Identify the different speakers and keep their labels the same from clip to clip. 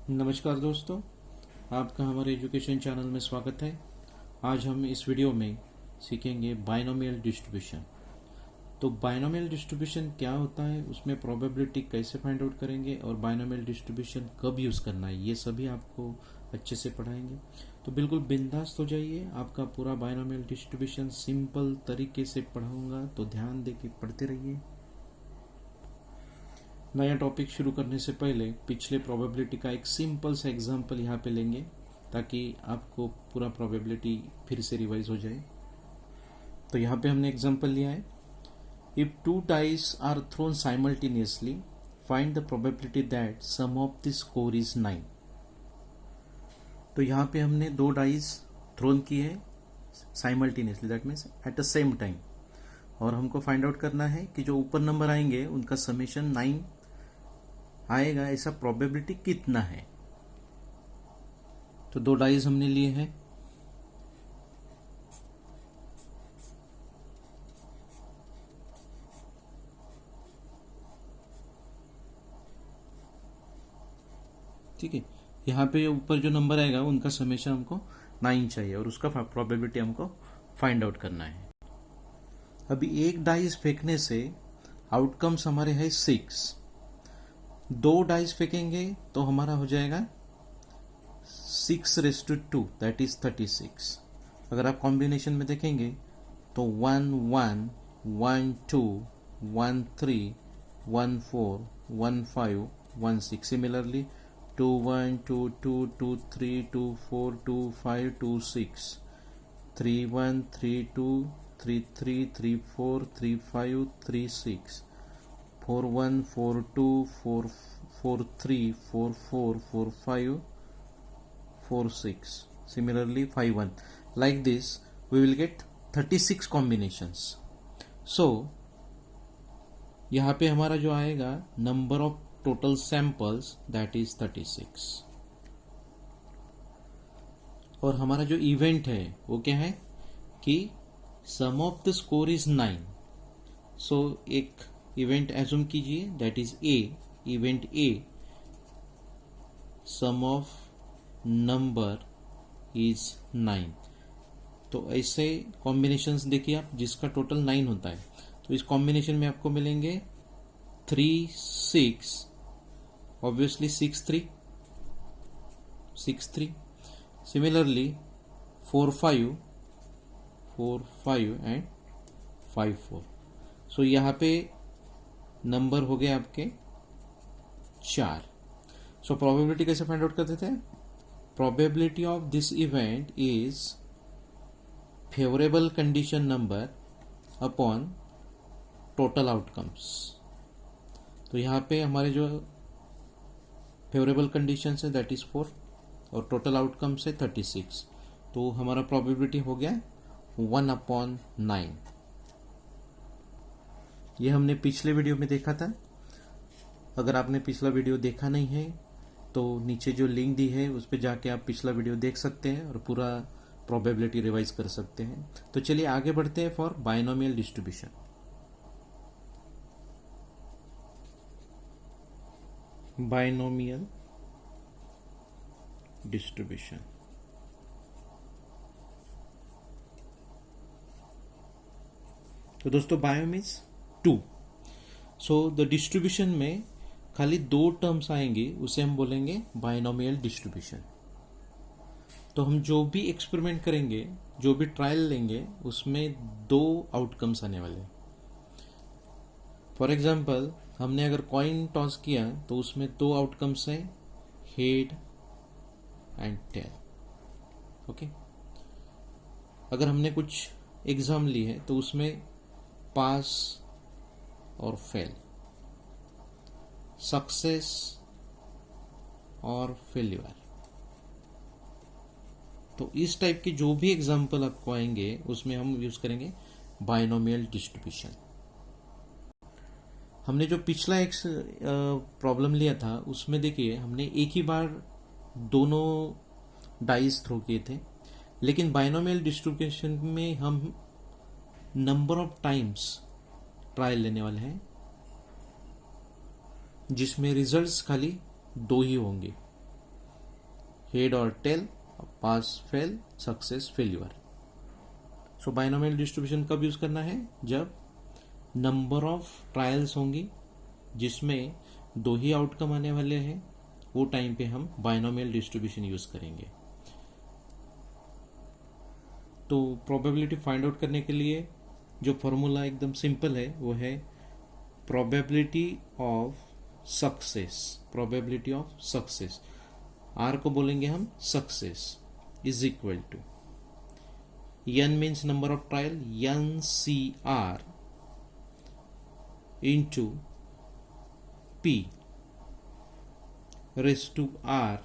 Speaker 1: नमस्कार दोस्तों, आपका हमारे एजुकेशन चैनल में स्वागत है। आज हम इस वीडियो में सीखेंगे बाइनोमियल डिस्ट्रीब्यूशन। तो बाइनोमियल डिस्ट्रीब्यूशन क्या होता है, उसमें प्रोबेबिलिटी कैसे फाइंड आउट करेंगे और बाइनोमियल डिस्ट्रीब्यूशन कब यूज़ करना है, ये सभी आपको अच्छे से पढ़ाएंगे। तो बिल्कुल बिंदास्त हो जाइए, आपका पूरा बाइनोमियल डिस्ट्रीब्यूशन सिंपल तरीके से पढ़ाऊंगा, तो ध्यान दे के पढ़ते रहिए। नया टॉपिक शुरू करने से पहले पिछले प्रोबेबिलिटी का एक सिंपल सा एग्जांपल यहाँ पे लेंगे ताकि आपको पूरा प्रोबेबिलिटी फिर से रिवाइज हो जाए। तो यहाँ पे हमने एग्जांपल लिया है, if two dice are thrown simultaneously find the probability that sum of the score is 9। तो यहाँ पे हमने दो डाइस थ्रोन किए हैं simultaneously, that means at the same time, और हमको फाइंड आउट करना है कि जो ऊपर नंबर आएंगे उनका समेशन 9 आएगा, ऐसा प्रोबेबिलिटी कितना है। तो दो डाइज हमने लिए हैं, ठीक है। यहाँ पे ऊपर जो नंबर आएगा उनका समेशन हमको 9 चाहिए और उसका प्रोबेबिलिटी हमको फाइंड आउट करना है। अभी एक डाइस फेंकने से आउटकम्स हमारे है 6, दो डाइस फेंकेंगे तो हमारा हो जाएगा 6⁻², दैट इज 36। अगर आप कॉम्बिनेशन में देखेंगे तो 1 1 1 2 1 3 1 4 1 5 1 6, similarly 2 1 2 2 2 3 2 4 2 5 2 6 3 1 3 2 3 3 3 4 3 5 3 6 4 1 4 2 4 4 3 4 4 4 5 4 6, similarly 5 1. Like this we will get 36 combinations. So यहाँ पे हमारा जो आएगा number of total samples that is 36, और हमारा जो इवेंट है वो क्या है कि sum of the score is 9। So एक इवेंट एज्यूम कीजिए, that is A, event A, sum of number is 9। तो ऐसे कॉम्बिनेशंस देखिए आप, जिसका टोटल 9 होता है, तो इस कॉम्बिनेशन में आपको मिलेंगे 3 6, ऑब्वियसली 6 3 6 3, सिमिलरली 4 5 4 5 एंड 5 4। सो यहाँ पे नंबर हो गए आपके 4। सो प्रोबेबिलिटी कैसे फाइंड आउट करते थे, probability of this event is favourable condition number upon total outcomes. तो यहाँ पे हमारे जो फेवरेबल कंडीशन है दैट इज 4 और टोटल आउटकम्स है 36, तो हमारा प्रोबेबिलिटी हो गया 1/9। ये हमने पिछले वीडियो में देखा था। अगर आपने पिछला वीडियो देखा नहीं है तो नीचे जो लिंक दी है उस पर जाके आप पिछला वीडियो देख सकते हैं और पूरा प्रोबेबिलिटी रिवाइज कर सकते हैं। तो चलिए आगे बढ़ते हैं for binomial distribution. Binomial distribution, तो दोस्तों bio means 2। So the distribution में खाली दो टर्म्स आएंगे, उसे हम बोलेंगे बाइनोमियल डिस्ट्रीब्यूशन। तो हम जो भी एक्सपेरिमेंट करेंगे, जो भी ट्रायल लेंगे, उसमें दो आउटकम्स आने वाले। फॉर एग्जाम्पल हमने अगर कॉइन टॉस किया तो उसमें दो आउटकम्स हैं, हेड एंड टेल। ओके, अगर हमने कुछ एग्जाम ली है तो उसमें पास और फेल, सक्सेस और फेल्यूर। तो इस टाइप के जो भी एग्जाम्पल आपको आएंगे उसमें हम यूज करेंगे बाइनोमियल डिस्ट्रीब्यूशन। हमने जो पिछला एक प्रॉब्लम लिया था उसमें देखिए हमने एक ही बार दोनों डाइस थ्रो किए थे, लेकिन बाइनोमियल डिस्ट्रीब्यूशन में हम नंबर ऑफ टाइम्स ट्रायल लेने वाले हैं, जिसमें रिजल्ट्स खाली दो ही होंगे। हेड और tail, pass fail, success failure. So binomial distribution कब यूज करना है? जब नंबर ऑफ ट्रायल्स होंगी जिसमें 2 ही आउटकम आने वाले हैं, वो टाइम पे हम बाइनोमियल डिस्ट्रीब्यूशन यूज करेंगे। तो प्रोबेबिलिटी फाइंड आउट करने के लिए जो फॉर्मूला एकदम सिंपल है वो है probability of success. Probability of success, R को बोलेंगे हम success, is equal to N means number of trial, N C R into P raise to R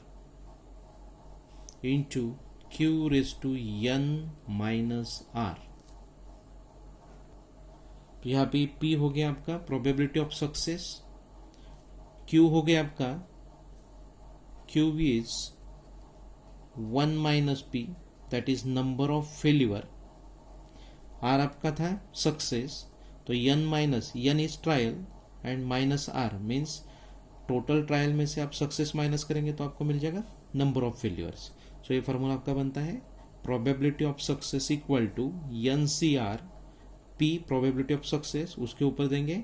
Speaker 1: into Q raise to N minus R. तो यहाँ पे P हो गया आपका probability of success, Q हो गया आपका Q is 1 minus P, that is number of failure. R आपका था सक्सेस, तो N minus N is trial and minus R means total trial में से आप सक्सेस माइनस करेंगे तो आपको मिल जाएगा नंबर ऑफ फेल्यूर्स। सो ये फॉर्मूला आपका बनता है probability of success equal to NCR, P probability of success, उसके ऊपर देंगे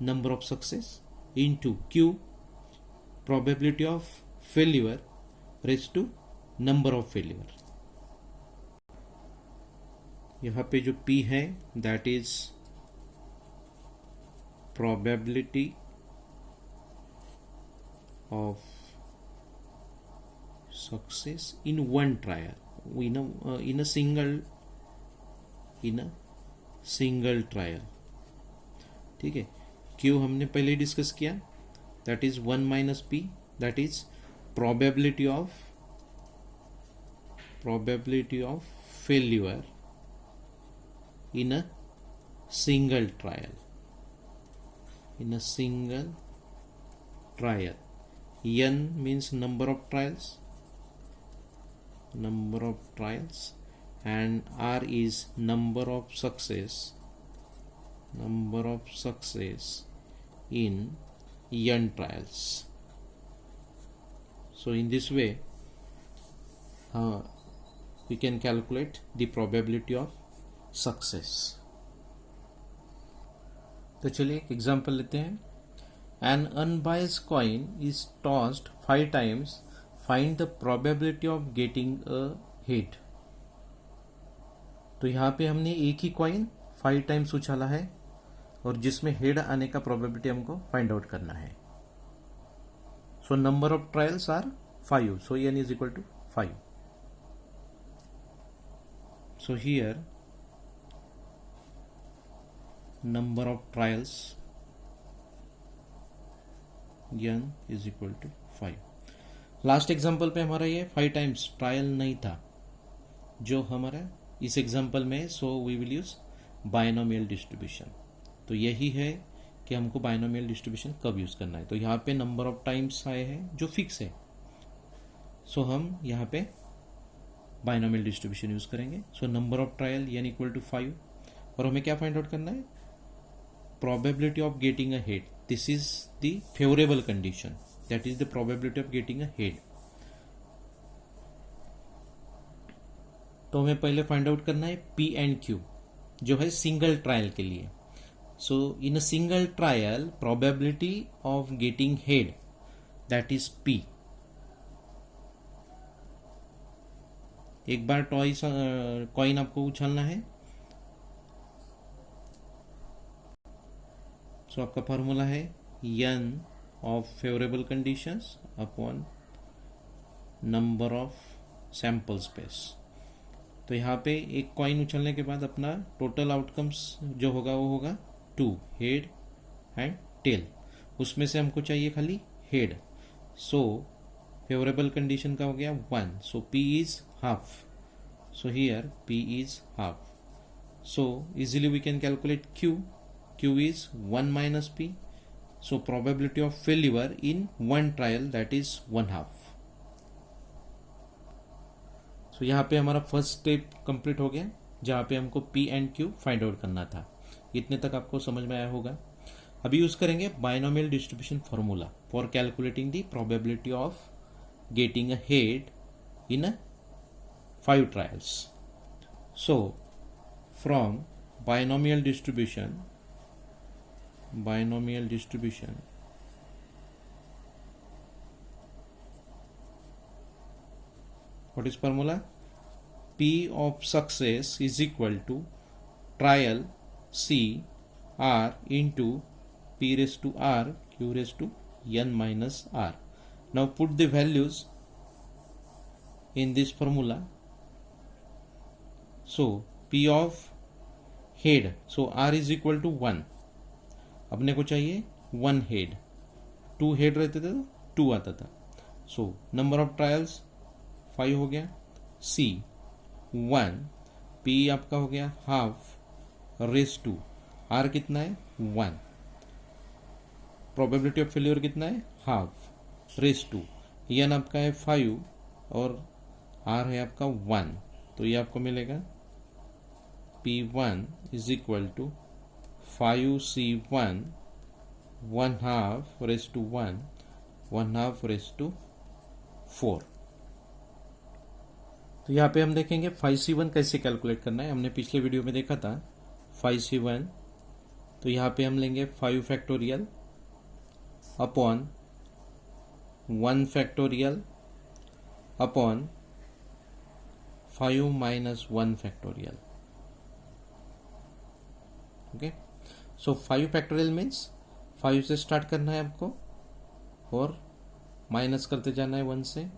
Speaker 1: number of success, into Q probability of failure raise to number of failure. यहां पे जो P है that is probability of success in one trial, in a single trial. ठीक है, Q हमने पहले ही डिस्कस किया, that is 1 minus P, that is probability of failure in a single trial, N means number of trials and R is number of success in N trials. So in this way we can calculate the probability of success. तो चलिए एक example लेते हैं। An unbiased coin is tossed 5 times. Find the probability of getting a head. तो यहाँ पे हमने एक ही कॉइन 5 टाइम्स उछाला है और जिसमें हेड आने का प्रोबेबिलिटी हमको फाइंड आउट करना है। So number of trials are 5, so n is equal to 5. So here number of trials n is equal to 5. Last example पे हमारा ये 5 टाइम्स ट्रायल नहीं था जो हमारा इस एग्जाम्पल में, so we will use binomial distribution. तो यही है कि हमको बायनोमियल डिस्ट्रीब्यूशन कब यूज करना है। तो यहाँ पे नंबर ऑफ टाइम्स आए हैं जो फिक्स है, सो हम यहाँ पे बायनोमियल डिस्ट्रीब्यूशन यूज करेंगे। So number of trial n equal to 5 और हमें क्या फाइंड आउट करना है? Probability of getting a head. This is the favourable condition, that is the probability of getting a head. तो हमें पहले फाइंड आउट करना है P एंड Q जो है सिंगल ट्रायल के लिए। So in a single trial probability of getting head that is P। एक बार कॉइन आपको उछालना है। सो आपका फॉर्मूला है n of favourable conditions upon number of sample space. तो यहाँ पे एक कॉइन उछलने के बाद अपना टोटल आउटकम्स जो होगा वो होगा 2, हेड एंड टेल। उसमें से हमको चाहिए खाली हेड। सो फेवरेबल कंडीशन का हो गया 1, so P is half. So here P is half. So easily we can calculate Q is 1 minus P। So probability of failure in 1 trial that is 1/2। तो यहाँ पे हमारा फर्स्ट स्टेप कंप्लीट हो गया जहाँ पे हमको P and Q find out करना था। इतने तक आपको समझ में आया होगा। अभी यूज करेंगे binomial distribution formula for calculating the probability of getting a head in 5 trials. So from binomial distribution, what is formula? P of success is equal to trial C R into P raised to R Q raised to N minus R. Now put the values in this formula. So P of head, so R is equal to 1. अपने को चाहिए 1 head, 2 head रहते थे तो 2 आता था. सो number of trials 5 हो गया. C 1, P आपका हो गया हाफ रेस टू R कितना है 1. प्रोबेबिलिटी ऑफ फेल्यूर कितना है हाफ रेस टू. N आपका है 5 और R है आपका 1. तो ये आपको मिलेगा P1 is equal to 5C1 1/2 raised to 1 1/2 raised to 4. तो यहाँ पे हम देखेंगे 5C1 कैसे कैलकुलेट करना है. हमने पिछले वीडियो में देखा था 5C1. तो यहाँ पे हम लेंगे 5 factorial upon 1 factorial upon 5 minus 1 factorial. Okay, so 5 factorial means 5 से स्टार्ट करना है आपको और माइनस करते जाना है 1 से.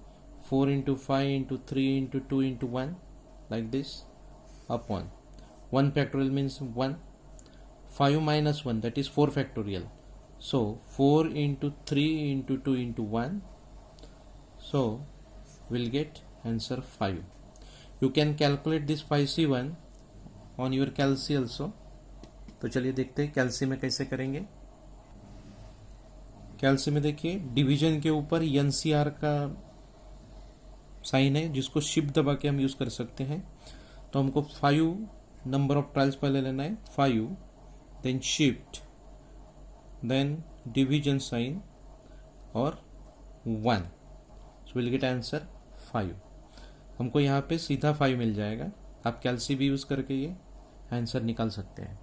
Speaker 1: 4 into 5 into 3 into 2 into 1 like this upon 1 factorial means 1. 5 minus 1 that is 4 factorial. So 4 into 3 into 2 into 1. So will get answer 5. You can calculate this 5C1 on your calci also. तो चलिए देखते हैं कैलसी में कैसे करेंगे. कैलसी में देखिए डिवीजन के ऊपर NCR का साइन है जिसको शिफ्ट दबा के हम यूज कर सकते हैं. तो हमको 5 नंबर ऑफ ट्रायल्स पहले लेना है 5, then shift, then division sign और 1. So will get answer 5. हमको यहाँ पे सीधा 5 मिल जाएगा. आप कैलसी भी यूज करके ये आंसर निकाल सकते हैं.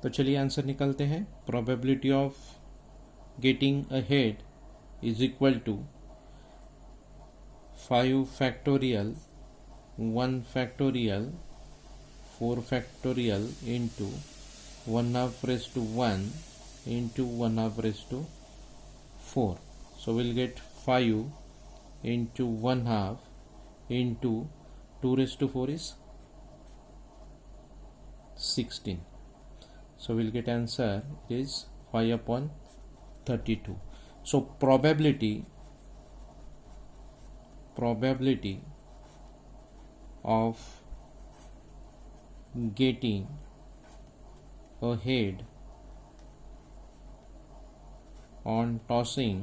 Speaker 1: तो चलिए आंसर निकालते हैं. Probability of getting a head is equal to 5 factorial 1 factorial 4 factorial into 1/2 raised to 1 into 1/2 raised to 4. So we'll get 5 into 1/2 into 2 raised to 4 is 16. So we'll get answer is 5 upon 32. So probability of getting a head on tossing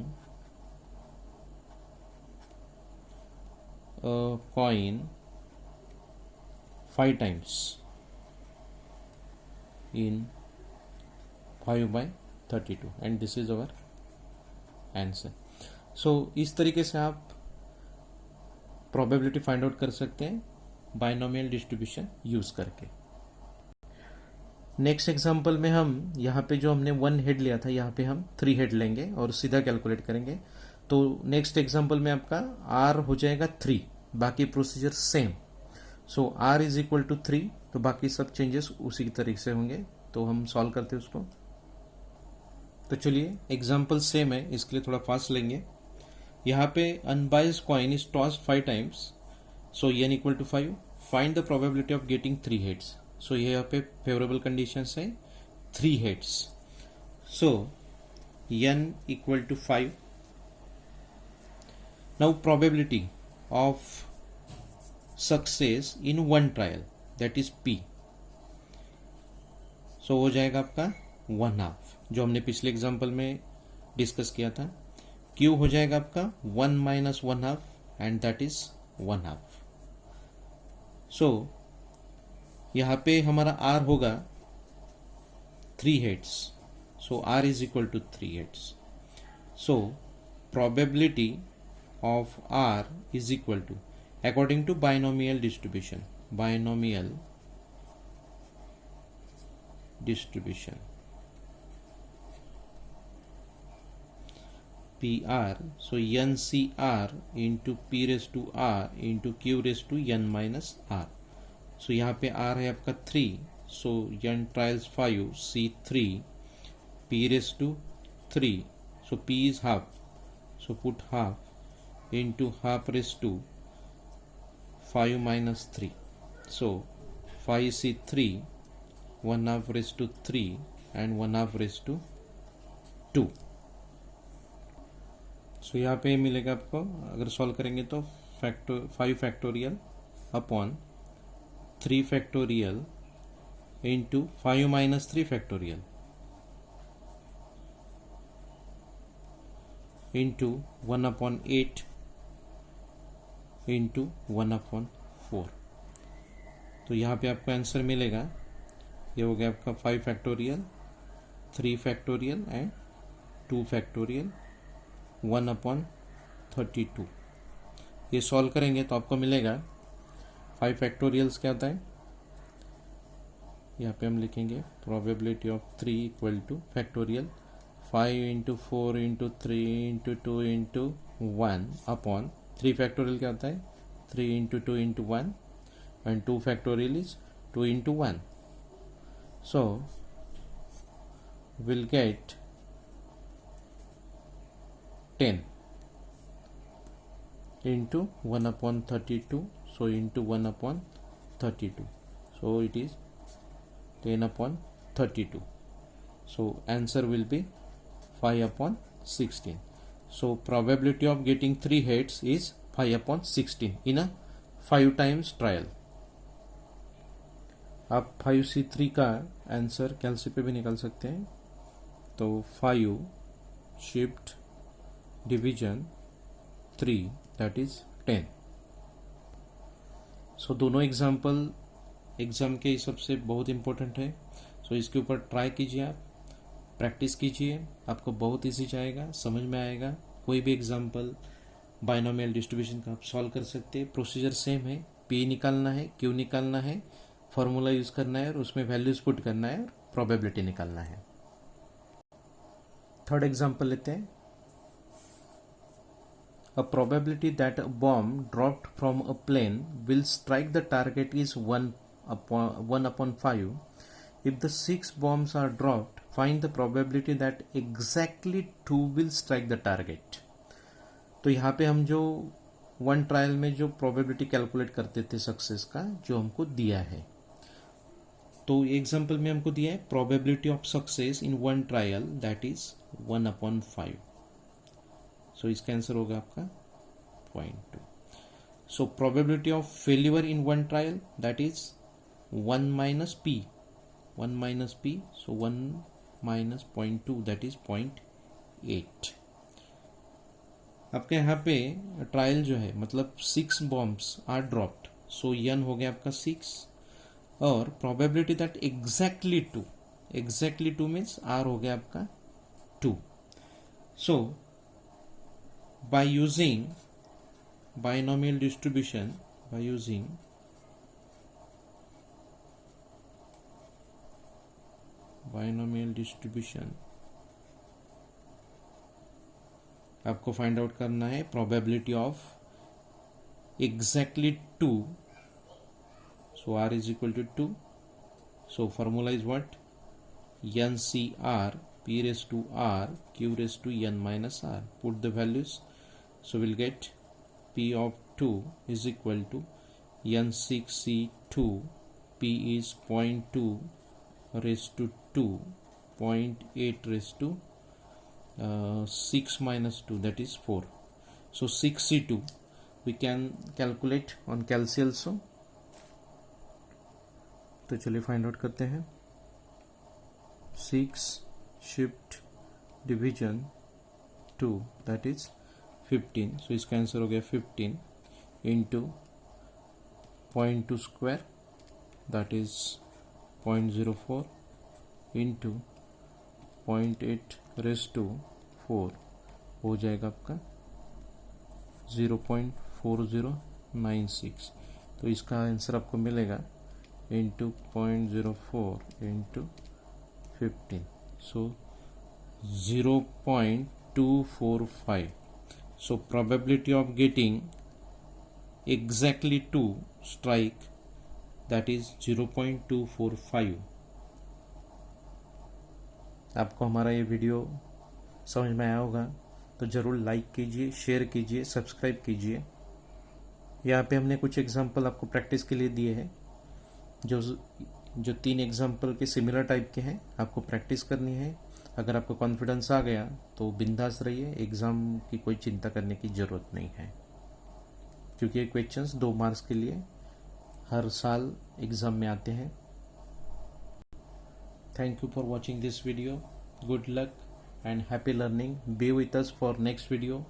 Speaker 1: a coin 5 times in 5/32 and this is our answer. So इस तरीके से आप probability find out कर सकते हैं binomial distribution use करके. Next example में हम यहाँ पे जो हमने 1 हेड लिया था यहाँ पे हम 3 हेड लेंगे और सीधा कैलकुलेट करेंगे. तो नेक्स्ट एग्जांपल में आपका R हो जाएगा 3, बाकी procedure same. So R is equal to 3, तो बाकी सब चेंजेस उसी तरीके से होंगे. तो हम सॉल्व करते हैं उसको. तो चलिए एग्जाम्पल सेम है, इसके लिए थोड़ा फास्ट लेंगे. यहाँ पे unbiased coin is toss 5 times. So n equal to 5. Find the probability of getting 3 heads. So यहाँ पे फेवरेबल कंडीशन है 3 heads. So n equal to 5. Now probability of success in 1 trial that is P. So हो जाएगा आपका 1/2 जो हमने पिछले example में डिस्कस किया था. Q हो जाएगा आपका 1 minus 1/2 and that is 1/2. So यहाँ पे हमारा R होगा 3 heads. So R is equal to 3 heads. So probability of R is equal to, according to binomial distribution, PR, so NCR into P raised to R into Q raised to N minus R. So यहाँ पे R है आपका 3, so N trials 5, C 3, P raised to 3, so P is half, so put half into half raised to 5 minus 3, so 5 C 3, 1 half raised to 3 and 1 half raised to 2. सो यहाँ पे मिलेगा आपको, अगर solve करेंगे तो 5 factorial upon 3 factorial into 5 minus 3 factorial into 1 upon 8 into 1 upon 4. तो यहाँ पे आपको आंसर मिलेगा, ये हो गया आपका 5 factorial, 3 factorial and 2 factorial 1 upon 32. ये सॉल्व करेंगे तो आपको मिलेगा 5 फैक्टोरियल्स क्या होता है, यहाँ पे हम लिखेंगे probability of 3 equal two factorial 5 into 4 into 3 into 2 into 1 upon 3 factorial क्या होता है 3 into 2 into 1 and 2 factorial is 2 into 1. So will gate 10 into 1 upon 32, so into 1 upon 32, so it is 10 upon 32. So answer will be 5 upon 16. So probability of getting 3 heads is 5 upon 16 in a 5 times trial. आप 5C3 का answer कैलसी पे भी निकाल सकते हैं, तो 5 shift division 3 that is 10. सो दोनों example exam के हिसाब से बहुत इंपॉर्टेंट है. सो इसके ऊपर ट्राई कीजिए, आप प्रैक्टिस कीजिए, आपको बहुत ईजी जाएगा, समझ में आएगा. कोई भी एग्जाम्पल बाइनोमियल डिस्ट्रीब्यूशन का आप सॉल्व कर सकते हैं. प्रोसीजर सेम है, पी निकालना है, क्यू निकालना है, फॉर्मूला यूज करना है और उसमें वैल्यूज पुट करना है और प्रोबेबिलिटी निकालना है. थर्ड एग्जाम्पल लेते हैं. A probability that a bomb dropped from a plane will strike the target is 1 upon 5. If the 6 bombs are dropped, find the probability that exactly 2 will strike the target. तो यहाँ पे हम जो one trial में जो probability calculate करते थे success का, जो हमको दिया है, तो एग्जाम्पल में हमको दिया है probability of success in one trial that is 1 upon 5. So इसका आंसर होगा आपका 0.2. So probability of failure in one trial that is 1 minus P, so 1 minus 0.2 that is 0.8. आपके यहाँ पे ट्रायल जो है मतलब 6 bombs are dropped, so n हो गया आपका 6 और probability that exactly 2 means r हो गया आपका 2. So by using binomial distribution, आपको फाइंड आउट करना है probability of exactly 2. So r is equal to 2. So formula is what? NCR P raised to R Q raised to N minus R. Put the values. So we'll get P of 2 is equal to N6C2. P is 0.2 raised to 2, 0.8 raised to 6 minus 2, that is 4. So 6C2 we can calculate on calci also. तो चलिए find out करते हैं. 6 shift division 2 that is 15. So इसका answer हो गया 15 into 0.2 square that is 0.04 into 0.8 raise to 4 हो जाएगा आपका 0.4096। तो इसका आंसर आपको मिलेगा into 0.04 into 15, so 0.245. So probability of getting exactly 2 strike, that is 0.245. आपको हमारा ये वीडियो समझ में आया होगा तो ज़रूर लाइक कीजिए, शेयर कीजिए, सब्सक्राइब कीजिए। यहाँ पे हमने कुछ एग्जांपल आपको प्रैक्टिस के लिए दिए हैं, जो 3 एग्जांपल के सिमिलर टाइप के हैं, आपको प्रैक्टिस करनी है। अगर आपको कॉन्फिडेंस आ गया तो बिंदास रहिए, एग्ज़ाम की कोई चिंता करने की ज़रूरत नहीं है, क्योंकि ये क्वेश्चंस 2 मार्क्स के लिए हर साल एग्ज़ाम में आते हैं। Thank you for watching this video. Good luck and happy learning. Be with us for next video.